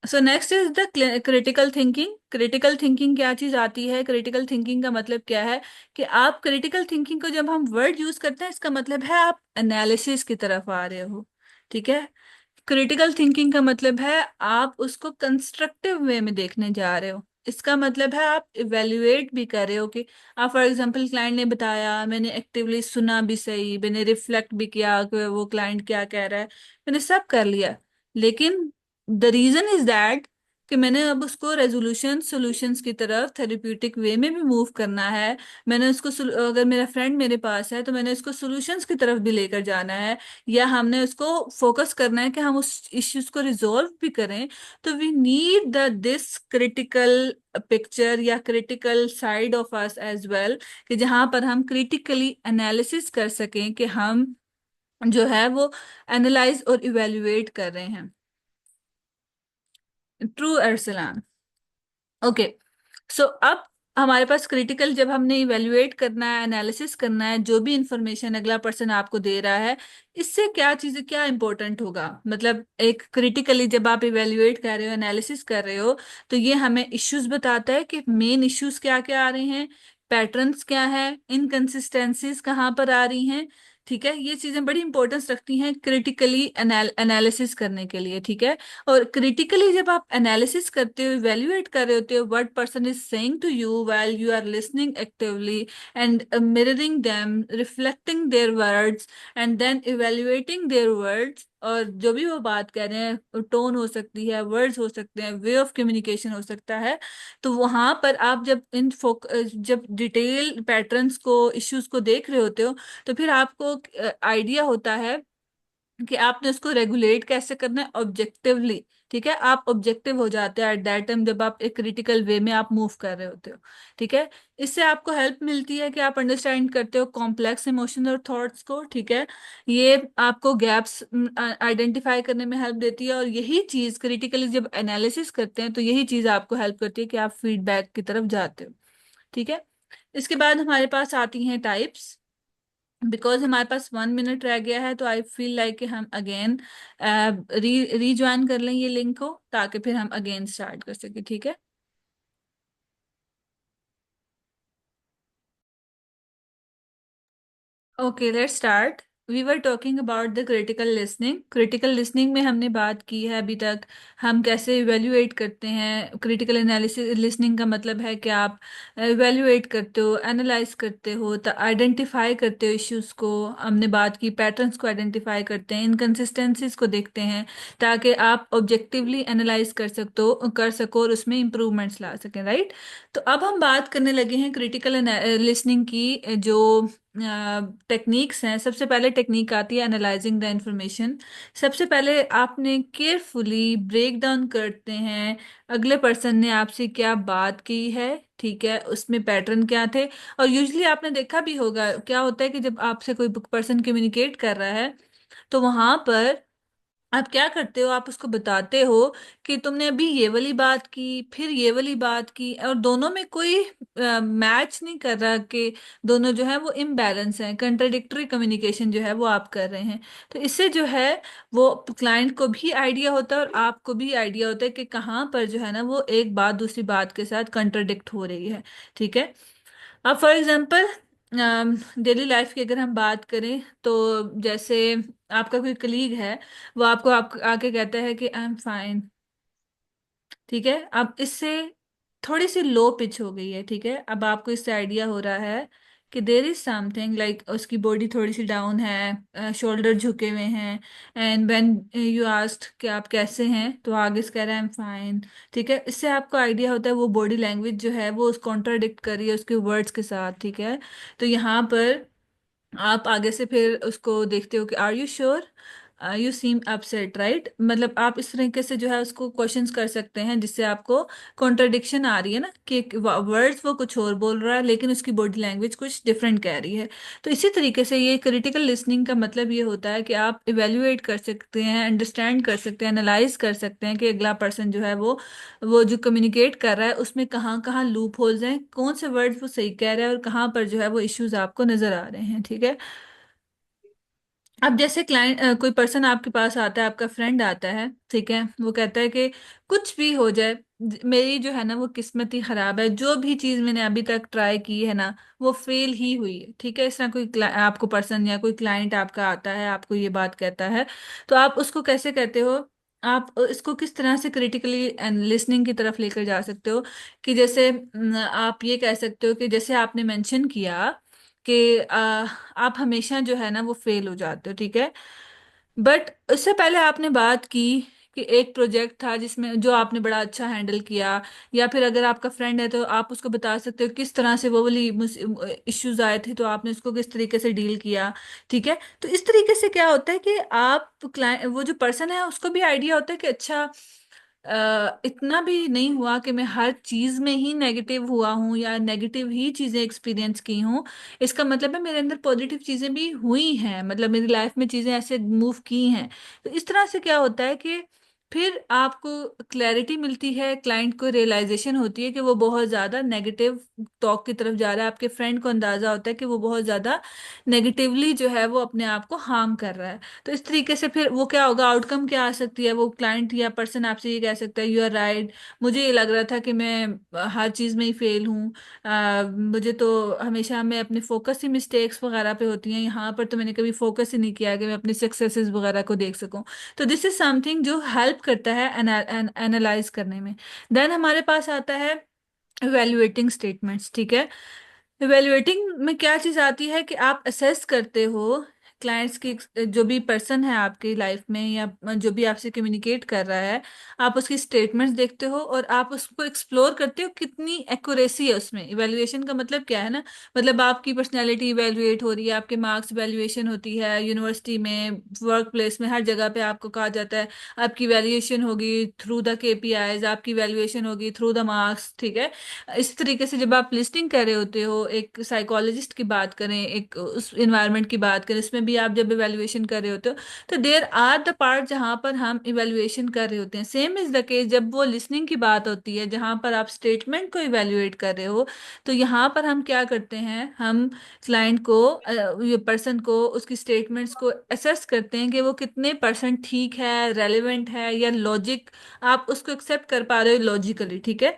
so next is the critical thinking. Critical thinking क्या चीज आती है, क्रिटिकल थिंकिंग का मतलब क्या है, कि आप क्रिटिकल थिंकिंग को जब हम वर्ड यूज करते हैं, इसका मतलब है आप एनालिसिस की तरफ आ रहे हो। ठीक है। क्रिटिकल थिंकिंग का मतलब है आप उसको कंस्ट्रक्टिव वे में देखने जा रहे हो। इसका मतलब है आप इवेल्युएट भी कर रहे हो कि आप फॉर एग्जांपल क्लाइंट ने बताया, मैंने एक्टिवली सुना भी सही, मैंने रिफ्लेक्ट भी किया कि वो क्लाइंट क्या कह रहा है, मैंने सब कर लिया, लेकिन द रीजन इज दैट कि मैंने अब उसको रेजोल्यूशन सॉल्यूशंस की तरफ थेरेप्यूटिक वे में भी मूव करना है। मैंने उसको अगर मेरा फ्रेंड मेरे पास है तो मैंने उसको सॉल्यूशंस की तरफ भी लेकर जाना है, या हमने उसको फोकस करना है कि हम उस इश्यूज को रिजॉल्व भी करें। तो we need the this critical picture या critical side of us as well, कि जहां पर हम क्रिटिकली एनालिसिस कर सकें कि हम जो है वो एनालाइज और इवेल्युएट कर रहे हैं। ट्रू अरसलान। ओके, सो अब हमारे पास क्रिटिकल, जब हमने इवेल्युएट करना है, एनालिसिस करना है जो भी इंफॉर्मेशन अगला पर्सन आपको दे रहा है, इससे क्या चीजें, क्या इंपॉर्टेंट होगा, मतलब एक क्रिटिकली जब आप इवेल्युएट कर रहे हो, एनालिसिस कर रहे हो, तो ये हमें इश्यूज बताता है कि मेन इश्यूज क्या क्या आ रहे हैं, पैटर्न्स क्या है, इनकंसिस्टेंसीज कहाँ पर आ रही हैं, ठीक है, ये चीजें बड़ी इंपॉर्टेंस रखती हैं क्रिटिकली एनालिसिस करने के लिए, ठीक है। और क्रिटिकली जब आप एनालिसिस करते हो, इवेल्युएट कर रहे होते हो what person is saying to you while you are listening actively, and mirroring them, reflecting their words, and then evaluating their words, और जो भी वो बात कर रहे हैं, टोन हो सकती है, वर्ड्स हो सकते हैं, वे ऑफ कम्युनिकेशन हो सकता है। तो वहां पर आप जब जब डिटेल पैटर्न्स को, इश्यूज को देख रहे होते हो, तो फिर आपको आइडिया होता है कि आपने उसको रेगुलेट कैसे करना है ऑब्जेक्टिवली। ठीक है, आप ऑब्जेक्टिव हो जाते हैं एट दैट टाइम जब आप एक क्रिटिकल वे में आप मूव कर रहे होते हो। ठीक है, इससे आपको हेल्प मिलती है कि आप अंडरस्टैंड करते हो कॉम्प्लेक्स इमोशन और थॉट्स को। ठीक है, ये आपको गैप्स आइडेंटिफाई करने में हेल्प देती है, और यही चीज क्रिटिकली जब एनालिसिस करते हैं तो यही चीज आपको हेल्प करती है कि आप फीडबैक की तरफ जाते हो। ठीक है, इसके बाद हमारे पास आती हैं टाइप्स। बिकॉज हमारे पास 1 मिनट रह गया है, तो आई फील लाइक कि हम अगेन रीज्वाइन कर लें ये लिंक को, ताकि फिर हम अगेन स्टार्ट कर सके। ठीक है, okay let's start. We were talking about the critical listening. Critical listening में हमने बात की है अभी तक, हम कैसे इवेल्युएट करते हैं। क्रिटिकल एनालिसिस लिसनिंग का मतलब है कि आप इवेल्युएट करते हो, एनालाइज करते हो, तो आइडेंटिफाई करते हो इश्यूज को। हमने बात की पैटर्न्स को आइडेंटिफाई करते हैं, इनकन्सिस्टेंसीज को देखते हैं, ताकि आप ऑब्जेक्टिवली एनालाइज कर सको और उसमें इंप्रूवमेंट्स ला सकें, राइट। तो अब हम बात करने लगे हैं क्रिटिकल लिसनिंग की जो टेक्निक्स हैं। सबसे पहले टेक्निक आती है एनालाइजिंग द इंफॉर्मेशन। सबसे पहले आपने केयरफुली ब्रेक डाउन करते हैं अगले पर्सन ने आपसे क्या बात की है, ठीक है, उसमें पैटर्न क्या थे। और यूजली आपने देखा भी होगा क्या होता है कि जब आपसे कोई पर्सन कम्युनिकेट कर रहा है, तो वहां पर आप क्या करते हो, आप उसको बताते हो कि तुमने अभी ये वाली बात की, फिर ये वाली बात की, और दोनों में कोई मैच नहीं कर रहा, कि दोनों जो है वो इम्बैलेंस है, कंट्राडिक्टरी कम्युनिकेशन जो है वो आप कर रहे हैं। तो इससे जो है वो क्लाइंट को भी आइडिया होता है और आपको भी आइडिया होता है कि कहाँ पर जो है ना वो एक बात दूसरी बात के साथ कंट्राडिक्ट हो रही है। ठीक है, अब फॉर एग्जांपल डेली लाइफ की अगर हम बात करें, तो जैसे आपका कोई कलीग है, वो आपको आके कहता है कि आई एम फाइन। ठीक है, अब इससे थोड़ी सी लो पिच हो गई है। ठीक है, अब आपको इससे आइडिया हो रहा है कि देर इज समथिंग लाइक उसकी बॉडी थोड़ी सी डाउन है, शोल्डर झुके हुए हैं, एंड व्हेन यू आस्क्ड कि आप कैसे हैं, तो आगे से कह रहा है आई एम फाइन। ठीक है, इससे आपको आइडिया होता है वो बॉडी लैंग्वेज जो है वो उस कॉन्ट्राडिक्ट कर रही है उसके वर्ड्स के साथ। ठीक है, तो यहाँ पर आप आगे से फिर उसको देखते हो कि are you sure, you seem upset, right. मतलब आप इस तरीके से जो है उसको क्वेश्चंस कर सकते हैं जिससे आपको कॉन्ट्रडिक्शन आ रही है ना, कि वर्ड्स वो कुछ और बोल रहा है लेकिन उसकी बॉडी लैंग्वेज कुछ डिफरेंट कह रही है। तो इसी तरीके से ये क्रिटिकल लिसनिंग का मतलब ये होता है कि आप इवेल्युएट कर सकते हैं, अंडरस्टैंड कर सकते हैं, एनालाइज कर सकते हैं कि अगला पर्सन जो है वो जो कम्युनिकेट कर रहा है उसमें कहाँ कहाँ लूप होल्स हैं, कौन से वर्ड्स वो सही कह रहा है, और कहाँ पर जो है वो इश्यूज आपको नजर आ रहे हैं। ठीक है, अब जैसे क्लाइंट कोई पर्सन आपके पास आता है, आपका फ्रेंड आता है, ठीक है, वो कहता है कि कुछ भी हो जाए, मेरी जो है ना वो किस्मत ही खराब है, जो भी चीज मैंने अभी तक ट्राई की है ना वो फेल ही हुई है। ठीक है, इस तरह कोई आपको पर्सन या कोई क्लाइंट आपका आता है, आपको ये बात कहता है, तो आप उसको कैसे कहते हो, आप इसको किस तरह से क्रिटिकली लिसनिंग की तरफ लेकर जा सकते हो। कि जैसे आप ये कह सकते हो कि जैसे आपने मेंशन किया कि आप हमेशा जो है ना वो फेल हो जाते हो। ठीक है, बट उससे पहले आपने बात की कि एक प्रोजेक्ट था जिसमें जो आपने बड़ा अच्छा हैंडल किया, या फिर अगर आपका फ्रेंड है तो आप उसको बता सकते हो किस तरह से वो वाली इश्यूज आए थे तो आपने उसको किस तरीके से डील किया। ठीक है, तो इस तरीके से क्या होता है कि आप क्लाइंट, वो जो पर्सन है उसको भी आइडिया होता है कि अच्छा इतना भी नहीं हुआ कि मैं हर चीज में ही नेगेटिव हुआ हूँ या नेगेटिव ही चीजें एक्सपीरियंस की हूँ। इसका मतलब है मेरे अंदर पॉजिटिव चीजें भी हुई हैं, मतलब मेरी लाइफ में चीजें ऐसे मूव की हैं। तो इस तरह से क्या होता है कि फिर आपको क्लैरिटी मिलती है, क्लाइंट को रियलाइजेशन होती है कि वो बहुत ज़्यादा नेगेटिव टॉक की तरफ जा रहा है, आपके फ्रेंड को अंदाज़ा होता है कि वो बहुत ज़्यादा नेगेटिवली जो है वो अपने आप को हार्म कर रहा है। तो इस तरीके से फिर वो क्या होगा, आउटकम क्या आ सकती है, वो क्लाइंट या पर्सन आपसे ये कह सकता है, यू आर राइट, मुझे ये लग रहा था कि मैं हर चीज़ में ही फेल हूँ, मुझे तो हमेशा मैं अपने फोकस ही मिस्टेक्स वगैरह पे होती हैं, यहाँ पर तो मैंने कभी फोकस ही नहीं किया कि मैं अपनी सक्सेसेस वगैरह को देख सकूं। तो दिस इज समथिंग जो हेल्प करता है एनालाइज करने में। देन हमारे पास आता है इवेल्युएटिंग स्टेटमेंट्स, ठीक है। इवेल्युएटिंग में क्या चीज आती है कि आप असेस करते हो क्लाइंट्स की, जो भी पर्सन है आपकी लाइफ में या जो भी आपसे कम्युनिकेट कर रहा है, आप उसकी स्टेटमेंट्स देखते हो और आप उसको एक्सप्लोर करते हो कितनी एक्यूरेसी है उसमें। इवेल्युएशन का मतलब क्या है ना, मतलब आपकी पर्सनैलिटी इवेल्युएट हो रही है, आपके मार्क्स इवेल्युएशन होती है यूनिवर्सिटी में, वर्क प्लेस में, हर जगह पे आपको कहा जाता है आपकी वैल्यूएशन होगी थ्रू द केपीआईज, आपकी वैल्यूएशन होगी थ्रू द मार्क्स, ठीक है। इस तरीके से जब आप लिस्टिंग कर रहे होते हो, एक साइकोलॉजिस्ट की बात करें, एक उस इन्वायरमेंट की बात करें, इसमें भी आप जब इवेल्युएशन कर रहे होते हो, तो देयर आर द पार्ट जहां पर हम इवेल्युएशन कर रहे होते हैं। सेम इज द केस जब वो लिसनिंग की बात होती है, जहां पर आप स्टेटमेंट को इवेल्युएट कर रहे हो, तो यहाँ पर हम क्या करते हैं, हम क्लाइंट को, ये पर्सन को, उसकी स्टेटमेंट्स को असेस करते हैं कि वो कितने परसेंट ठीक है, रेलेवेंट है, या लॉजिक आप उसको एक्सेप्ट कर पा रहे हो लॉजिकली, ठीक है।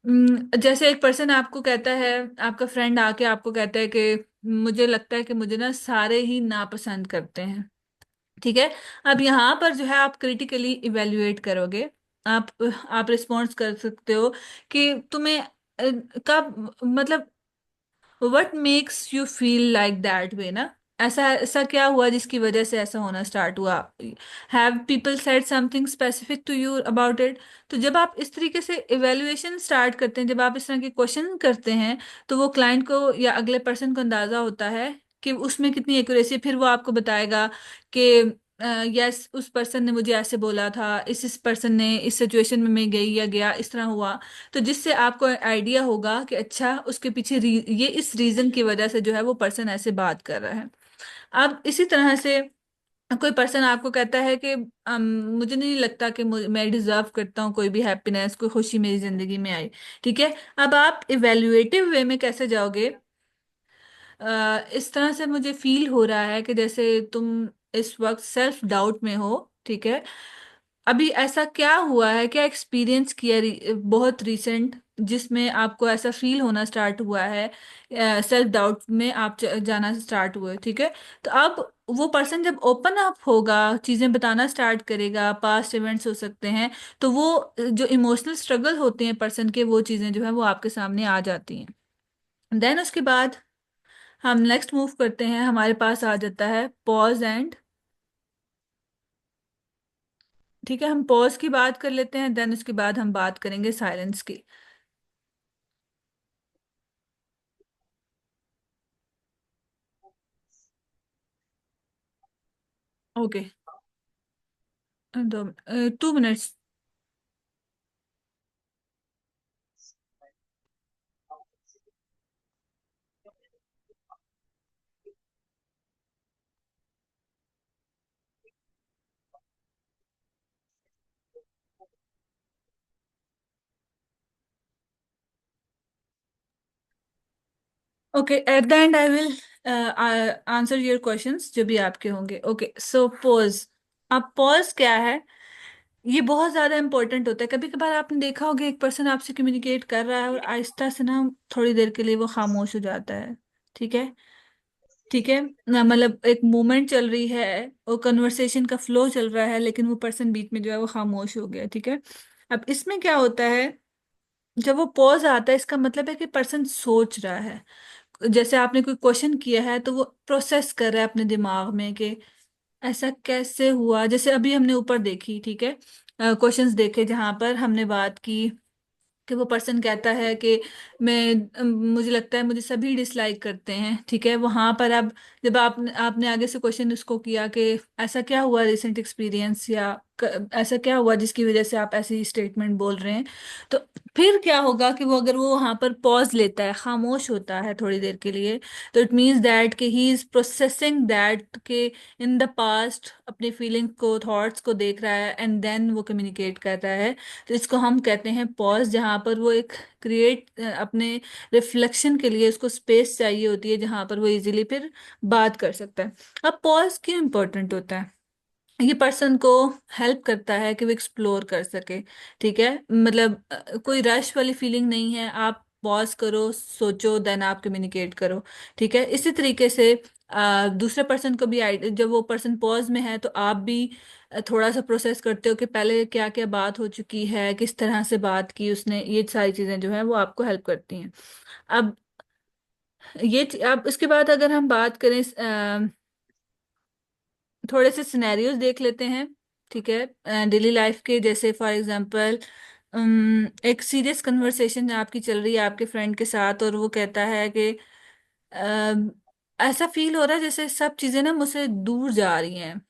जैसे एक पर्सन आपको कहता है, आपका फ्रेंड आके आपको कहता है कि मुझे लगता है कि मुझे ना सारे ही नापसंद करते हैं, ठीक है। अब यहाँ पर जो है आप क्रिटिकली इवेल्युएट करोगे, आप रिस्पॉन्स कर सकते हो कि तुम्हें कब, मतलब what makes you feel like that way ना, ऐसा ऐसा क्या हुआ जिसकी वजह से ऐसा होना स्टार्ट हुआ, have people said something specific to you about it. तो जब आप इस तरीके से इवेल्युएशन स्टार्ट करते हैं, जब आप इस तरह के क्वेश्चन करते हैं, तो वो क्लाइंट को या अगले पर्सन को अंदाजा होता है कि उसमें कितनी एक्यूरेसी, फिर वो आपको बताएगा कि यस उस पर्सन ने मुझे ऐसे बोला था, इस पर्सन ने इस सिचुएशन में मैं गई या गया इस तरह हुआ। तो जिससे आपको आइडिया होगा कि अच्छा उसके पीछे ये इस रीजन की वजह से जो है वो पर्सन ऐसे बात कर रहा है। अब इसी तरह से कोई पर्सन आपको कहता है कि मुझे नहीं लगता कि मैं डिजर्व करता हूँ कोई भी हैप्पीनेस, कोई खुशी मेरी जिंदगी में आई, ठीक है। अब आप इवेल्युएटिव वे में कैसे जाओगे, इस तरह से मुझे फील हो रहा है कि जैसे तुम इस वक्त सेल्फ डाउट में हो, ठीक है। अभी ऐसा क्या हुआ है, क्या एक्सपीरियंस किया बहुत रिसेंट, जिसमें आपको ऐसा फील होना स्टार्ट हुआ है, सेल्फ डाउट में आप जाना स्टार्ट हुए, ठीक है। तो अब वो पर्सन जब ओपन अप होगा, चीजें बताना स्टार्ट करेगा, पास्ट इवेंट्स हो सकते हैं, तो वो जो इमोशनल स्ट्रगल होते हैं पर्सन के, वो चीजें जो है वो आपके सामने आ जाती हैं। देन उसके बाद हम नेक्स्ट मूव करते हैं, हमारे पास आ जाता है पॉज एंड, ठीक है, हम पॉज की बात कर लेते हैं, देन उसके बाद हम बात करेंगे साइलेंस की। Okay, 2 minutes. Okay, at the and I will answer your questions जो भी आपके होंगे। Okay, so pause. अब पॉज क्या है, ये बहुत ज्यादा इंपॉर्टेंट होता है। कभी कभार आपने देखा होगा एक पर्सन आपसे कम्युनिकेट कर रहा है और आहिस्ता से ना थोड़ी देर के लिए वो खामोश हो जाता है, ठीक है। ठीक है ना, मतलब एक मूवमेंट चल रही है और कन्वर्सेशन का फ्लो चल रहा है, लेकिन वो पर्सन बीच में जो है वो खामोश हो गया, ठीक है। अब इसमें क्या होता है, जब वो पॉज आता है, इसका मतलब है कि पर्सन सोच रहा है। जैसे आपने कोई क्वेश्चन किया है तो वो प्रोसेस कर रहा है अपने दिमाग में कि ऐसा कैसे हुआ। जैसे अभी हमने ऊपर देखी, ठीक है, क्वेश्चंस देखे जहां पर हमने बात की कि वो पर्सन कहता है कि मैं मुझे लगता है मुझे सभी डिसलाइक करते हैं, ठीक है। वहां पर अब जब आपने आपने आगे से क्वेश्चन उसको किया कि ऐसा क्या हुआ रिसेंट एक्सपीरियंस, या ऐसा क्या हुआ जिसकी वजह से आप ऐसी स्टेटमेंट बोल रहे हैं? तो फिर क्या होगा कि वो, अगर वो वहां पर पॉज लेता है, खामोश होता है थोड़ी देर के लिए, तो इट मीन्स दैट कि ही इज प्रोसेसिंग दैट के इन द पास्ट, अपनी फीलिंग्स को, थॉट्स को देख रहा है, एंड देन वो कम्युनिकेट कर रहा है। तो इसको हम कहते हैं पॉज, जहाँ पर वो एक क्रिएट अपने रिफ्लेक्शन के लिए उसको स्पेस चाहिए होती है, जहाँ पर वो इजीली फिर बात कर सकता है। अब पॉज क्यों इम्पोर्टेंट होता है? ये पर्सन को हेल्प करता है कि वो एक्सप्लोर कर सके। ठीक है, मतलब कोई रश वाली फीलिंग नहीं है, आप पॉज करो, सोचो, देन आप कम्युनिकेट करो। ठीक है, इसी तरीके से दूसरे पर्सन को भी जब वो पर्सन पॉज में है, तो आप भी थोड़ा सा प्रोसेस करते हो कि पहले क्या क्या बात हो चुकी है, किस तरह से बात की उसने, ये सारी चीजें जो है वो आपको हेल्प करती हैं। अब अब इसके बाद अगर हम बात करें, थोड़े से सिनेरियोज देख लेते हैं। ठीक है, डेली लाइफ के, जैसे फॉर एग्जांपल एक सीरियस कन्वर्सेशन आपकी चल रही है आपके फ्रेंड के साथ, और वो कहता है कि अम, ऐसा फील हो रहा है जैसे सब चीजें ना मुझसे दूर जा रही हैं,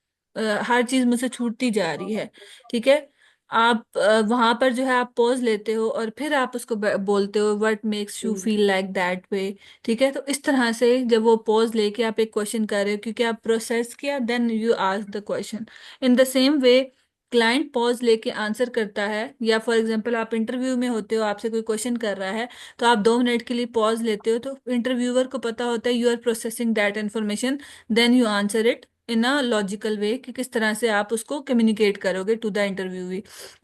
हर चीज मुझसे छूटती जा रही है। ठीक है, आप वहां पर जो है आप पॉज लेते हो, और फिर आप उसको बोलते हो what makes you feel like that way. ठीक है, तो इस तरह से जब वो पॉज लेके आप एक क्वेश्चन कर रहे हो, क्योंकि आप प्रोसेस किया, then you ask the question. In the same way client pause लेके आंसर करता है, या फॉर एग्जांपल आप इंटरव्यू में होते हो, आपसे कोई क्वेश्चन कर रहा है, तो आप 2 मिनट के लिए पॉज लेते हो, तो इंटरव्यूअर को पता होता है you are processing that information, then you answer it in a logical way, कि किस तरह से आप उसको कम्युनिकेट करोगे टू द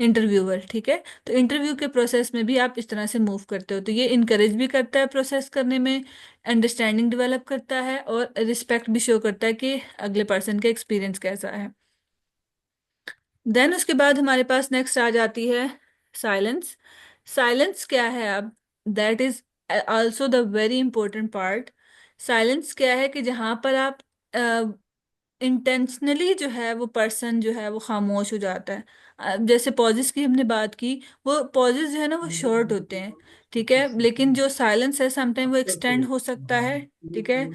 इंटरव्यूअर। ठीक है, तो इंटरव्यू के प्रोसेस में भी आप इस तरह से मूव करते हो, तो ये इनकरेज भी करता है प्रोसेस करने में, अंडरस्टैंडिंग डेवलप करता है, और रिस्पेक्ट भी शो करता है कि अगले पर्सन का एक्सपीरियंस कैसा है। देन उसके बाद हमारे पास नेक्स्ट आ जाती है साइलेंस। साइलेंस क्या है अब? That is also the very important part. Silence क्या है कि जहां पर आप इंटेंशनली जो है वो पर्सन जो है वो खामोश हो जाता है। जैसे पॉजेस की हमने बात की, वो पॉजेस जो है ना वो शॉर्ट होते हैं। ठीक है, लेकिन जो साइलेंस है समटाइम वो एक्सटेंड हो सकता है। ठीक है,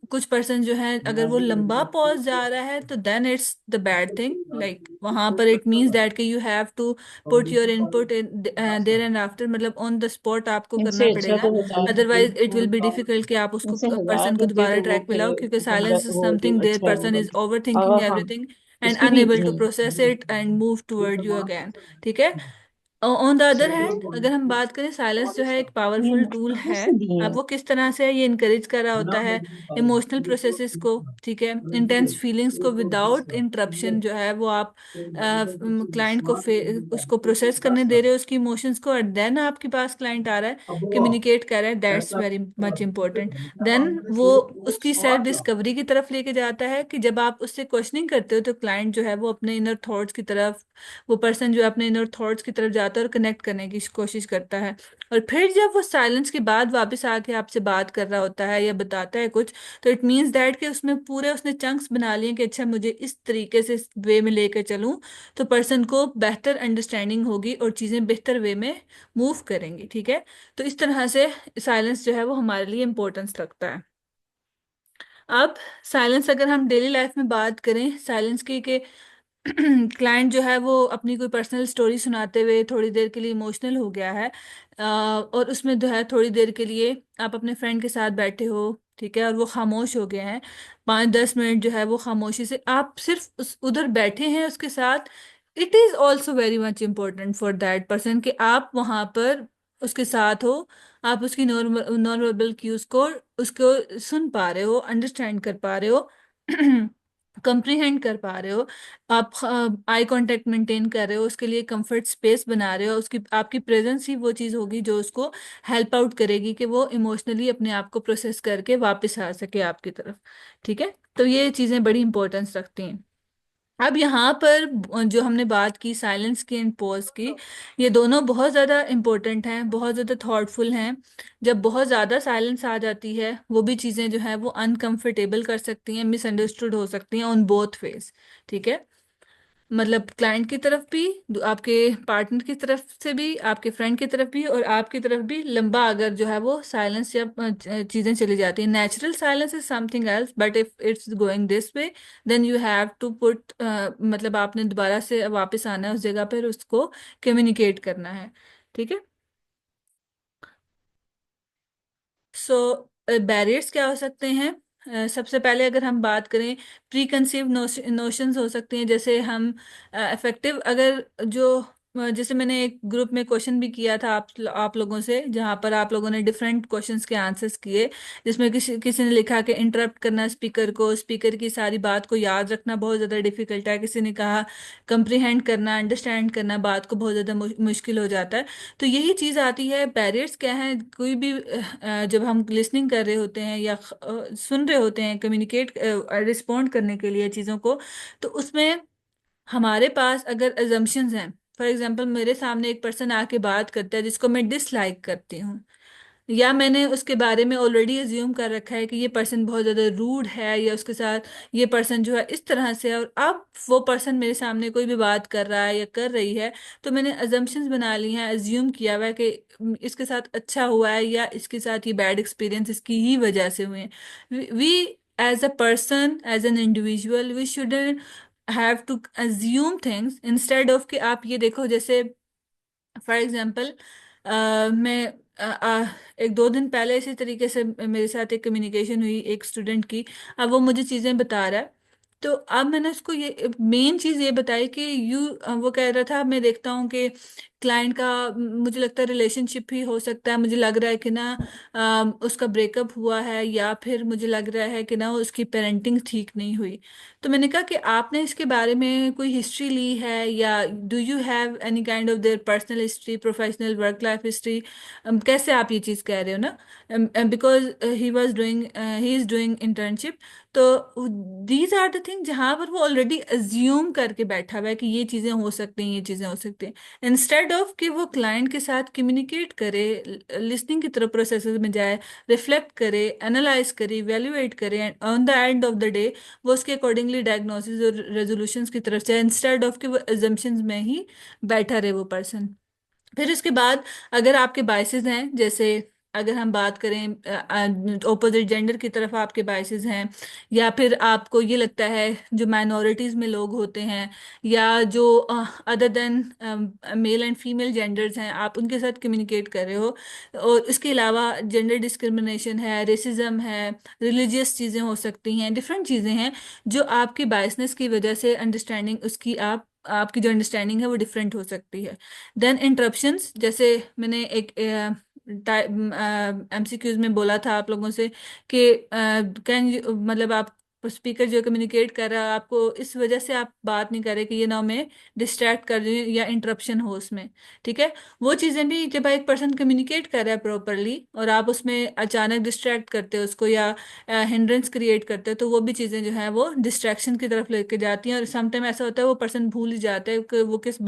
कुछ पर्सन जो है, अगर वो लंबा पॉज जा रहा है, तो then it's the bad thing, like वहां पर इट मीन्स दैट कि you have to put your input in there and after, मतलब ऑन द स्पॉट आपको करना इनसे अच्छा पड़ेगा। तो बता दीजिए otherwise it will be difficult कि आप उसको इनसे हजार पर्सन को रुपये दोबारा तो वो ट्रैक पे लाओ, क्योंकि फिर हमारा साइलेंस इज वो जो समथिंग देयर अच्छा है पर्सन इज ओवर थिंकिंग हाँ एवरीथिंग एंड उसकी भी अनएबल इतनी to process it and move toward you again. ठीक है, ऑन द अदर हैंड अगर हम बात करें, साइलेंस जो है एक ये पावरफुल टूल कहाँ है। से दिए अब हैं? वो किस तरह से है, ये इनकरेज कर रहा होता है इमोशनल प्रोसेसेस को। ठीक है, इंटेंस फीलिंग्स को विदाउट इंटरप्शन जो है वो आप क्लाइंट को उसको प्रोसेस करने दे रहे हो, उसकी इमोशंस को, और देन आपके पास क्लाइंट आ रहा है, कम्युनिकेट कर रहा है, that's very much important. Then वो उसकी सेल्फ डिस्कवरी की तरफ लेके जाता है, कि जब आप उससे क्वेश्चनिंग करते हो, तो क्लाइंट जो है वो अपने इनर थॉट्स की तरफ, वो पर्सन जो है अपने इनर थॉट्स की तरफ जाता है और कनेक्ट करने की कोशिश करता है। और फिर जब वो साइलेंस के बाद वापस आके आपसे बात कर रहा होता है या बताता है कुछ, तो इट मीन्स दैट कि उसमें पूरे उसने चंक्स बना लिए कि अच्छा मुझे इस तरीके से, इस वे में लेकर चलूं, तो पर्सन को बेहतर अंडरस्टैंडिंग होगी और चीज़ें बेहतर वे में मूव करेंगी। ठीक है, तो इस तरह से साइलेंस जो है वो हमारे लिए इम्पोर्टेंस रखता है। अब साइलेंस अगर हम डेली लाइफ में बात करें साइलेंस की, कि क्लाइंट जो है वो अपनी कोई पर्सनल स्टोरी सुनाते हुए थोड़ी देर के लिए इमोशनल हो गया है, और उसमें जो है थोड़ी देर के लिए आप अपने फ्रेंड के साथ बैठे हो, ठीक है, और वो खामोश हो गए हैं, 5-10 मिनट जो है वो खामोशी से आप सिर्फ उधर बैठे हैं उसके साथ। It is also very much important for that person कि आप वहां पर उसके साथ हो, आप उसकी नॉर्मल नॉन वर्बल क्यूज को, उसको सुन पा रहे हो, अंडरस्टैंड कर पा रहे हो, कंप्रीहेंड कर पा रहे हो, आप आई कांटेक्ट मेंटेन कर रहे हो, उसके लिए कंफर्ट स्पेस बना रहे हो, उसकी आपकी प्रेजेंस ही वो चीज़ होगी जो उसको हेल्प आउट करेगी कि वो इमोशनली अपने आप को प्रोसेस करके वापस आ सके आपकी तरफ। ठीक है, तो ये चीज़ें बड़ी इंपॉर्टेंस रखती हैं। अब यहाँ पर जो हमने बात की साइलेंस की एंड पॉज की, ये दोनों बहुत ज़्यादा इम्पोर्टेंट हैं, बहुत ज़्यादा थॉटफुल हैं। जब बहुत ज़्यादा साइलेंस आ जाती है, वो भी चीज़ें जो है वो अनकंफर्टेबल कर सकती हैं, मिसअंडरस्टूड हो सकती हैं ऑन बोथ फेस। ठीक है, मतलब क्लाइंट की तरफ भी, आपके पार्टनर की तरफ से भी, आपके फ्रेंड की तरफ भी, और आपकी तरफ भी लंबा अगर जो है वो साइलेंस या चीजें चली जाती हैं। Natural silence is something else, but if it's going this way then you have to put, मतलब आपने दोबारा से वापस आना है उस जगह पर, उसको कम्युनिकेट करना है। ठीक है। सो बैरियर्स क्या हो सकते हैं? सबसे पहले अगर हम बात करें, प्री कंसीव नोशंस हो सकती हैं। जैसे हम इफेक्टिव अगर जो जैसे मैंने एक ग्रुप में क्वेश्चन भी किया था आप लोगों से, जहां पर आप लोगों ने डिफरेंट क्वेश्चंस के आंसर्स किए, जिसमें किसी किसी ने लिखा कि इंटरप्ट करना स्पीकर को, स्पीकर की सारी बात को याद रखना बहुत ज़्यादा डिफिकल्ट है। किसी ने कहा कंप्रीहेंड करना, अंडरस्टैंड करना बात को बहुत ज़्यादा मुश्किल हो जाता है। तो यही चीज आती है। बैरियर्स क्या है? कोई भी जब हम लिसनिंग कर रहे होते हैं या सुन रहे होते हैं, कम्युनिकेट रिस्पॉन्ड करने के लिए चीजों को, तो उसमें हमारे पास अगर अजम्पशंस हैं, फॉर एग्जांपल मेरे सामने एक पर्सन आके बात करता है जिसको मैं डिसलाइक करती हूँ, या मैंने उसके बारे में ऑलरेडी अज्यूम कर रखा है कि ये पर्सन बहुत ज़्यादा रूड है, या उसके साथ ये पर्सन जो है इस तरह से है, और अब वो पर्सन मेरे सामने कोई भी बात कर रहा है या कर रही है, तो मैंने अजम्पशंस बना ली हैं, अज्यूम किया हुआ है कि इसके साथ अच्छा हुआ है या इसके साथ ये बैड एक्सपीरियंस इसकी ही वजह से हुए हैं। We as a person, as an individual, we shouldn't have to assume things. Instead of कि आप ये देखो, जैसे फॉर एग्जाम्पल मैं एक दो दिन पहले इसी तरीके से मेरे साथ एक कम्युनिकेशन हुई एक स्टूडेंट की। अब वो मुझे चीज़ें बता रहा है, तो अब मैंने उसको ये मेन चीज़ ये बताई कि वो कह रहा था, मैं देखता हूँ कि क्लाइंट का मुझे लगता है रिलेशनशिप ही हो सकता है, मुझे लग रहा है कि ना उसका ब्रेकअप हुआ है, या फिर मुझे लग रहा है कि ना उसकी पेरेंटिंग ठीक नहीं हुई। तो मैंने कहा कि आपने इसके बारे में कोई हिस्ट्री ली है, या do you have any kind of their personal history, professional work life history? कैसे आप ये चीज़ कह रहे हो ना? Because he is doing internship. तो दीज आर द थिंग जहां पर वो ऑलरेडी अज्यूम करके बैठा हुआ है कि ये चीज़ें हो सकती हैं, ये चीज़ें हो सकती हैं, इंस्टेड ऑफ कि वो क्लाइंट के साथ कम्युनिकेट करे, लिसनिंग की तरफ प्रोसेस में जाए, रिफ्लेक्ट करे, एनालाइज करे, इवेल्युएट करे, and on the end of the day वो उसके अकॉर्डिंगली डायग्नोसिस और रेजोल्यूशंस की तरफ से, इंस्टेड ऑफ कि वो एजम्पशंस में ही बैठा रहे वो पर्सन। फिर उसके बाद अगर आपके बायसेस हैं, जैसे अगर हम बात करें ऑपोजिट जेंडर की तरफ आपके बायसेस हैं, या फिर आपको ये लगता है जो माइनॉरिटीज में लोग होते हैं, या जो other then male and female genders हैं, आप उनके साथ कम्युनिकेट कर रहे हो, और इसके अलावा जेंडर डिस्क्रिमिनेशन है, रेसिज्म है, रिलीजियस चीज़ें हो सकती हैं, डिफरेंट चीज़ें हैं जो आपकी बायसनेस की वजह से अंडरस्टैंडिंग उसकी आपकी जो अंडरस्टैंडिंग है वो डिफरेंट हो सकती है। देन इंटरप्शंस, जैसे मैंने एक एमसीक्यूज में बोला था आप लोगों से कि कैन मतलब आप स्पीकर जो कम्युनिकेट कर रहा है, आपको इस वजह से आप बात नहीं कर रहे कि ये ना मैं डिस्ट्रैक्ट कर रही हूँ या इंटरप्शन हो उसमें। ठीक है। वो चीज़ें भी जब एक पर्सन कम्युनिकेट कर रहा है प्रॉपरली और आप उसमें अचानक डिस्ट्रैक्ट करते हो उसको, या हिंड्रेंस क्रिएट करते हो, तो वो भी चीज़ें जो है वो डिस्ट्रैक्शन की तरफ लेके जाती हैं, और समटाइम ऐसा होता है वो पर्सन भूल ही जाता है कि वो किस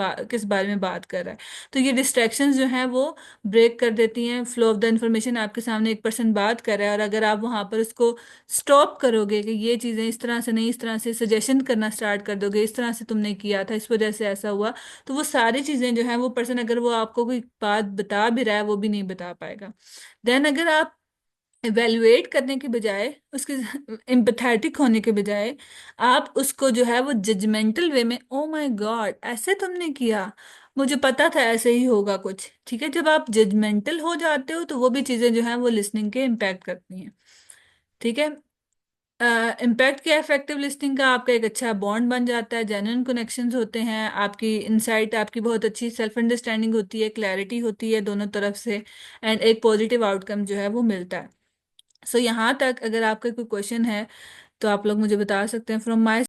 बारे में बात कर रहा है। तो ये डिस्ट्रैक्शंस जो हैं वो ब्रेक कर देती हैं फ्लो ऑफ द इंफॉर्मेशन। आपके सामने एक पर्सन बात कर रहा है, और अगर आप वहां पर उसको स्टॉप करोगे कि ये चीज़ें इस तरह से नहीं, इस तरह से सजेशन करना स्टार्ट कर दोगे, इस तरह से तुमने किया था, इस वजह से ऐसा हुआ, तो वो सारी चीज़ें जो हैं वो पर्सन अगर वो आपको कोई बात बता भी रहा है वो भी नहीं बता पाएगा। देन अगर आप इवेल्युएट करने के बजाय, उसके एम्पथेटिक होने के बजाय, आप उसको जो है वो जजमेंटल वे में, ओ माय गॉड ऐसे तुमने किया, मुझे पता था ऐसे ही होगा कुछ, ठीक है, जब आप जजमेंटल हो जाते हो तो वो भी चीजें जो हैं वो लिसनिंग के इम्पैक्ट करती हैं। ठीक है। इम्पैक्ट क्या, इफेक्टिव लिसनिंग का आपका एक अच्छा बॉन्ड बन जाता है, जेन्युइन कनेक्शंस होते हैं, आपकी इंसाइट, आपकी बहुत अच्छी सेल्फ अंडरस्टैंडिंग होती है, क्लैरिटी होती है दोनों तरफ से, एंड एक पॉजिटिव आउटकम जो है वो मिलता है। सो यहाँ तक अगर आपका कोई क्वेश्चन है तो आप लोग मुझे बता सकते हैं फ्रॉम माई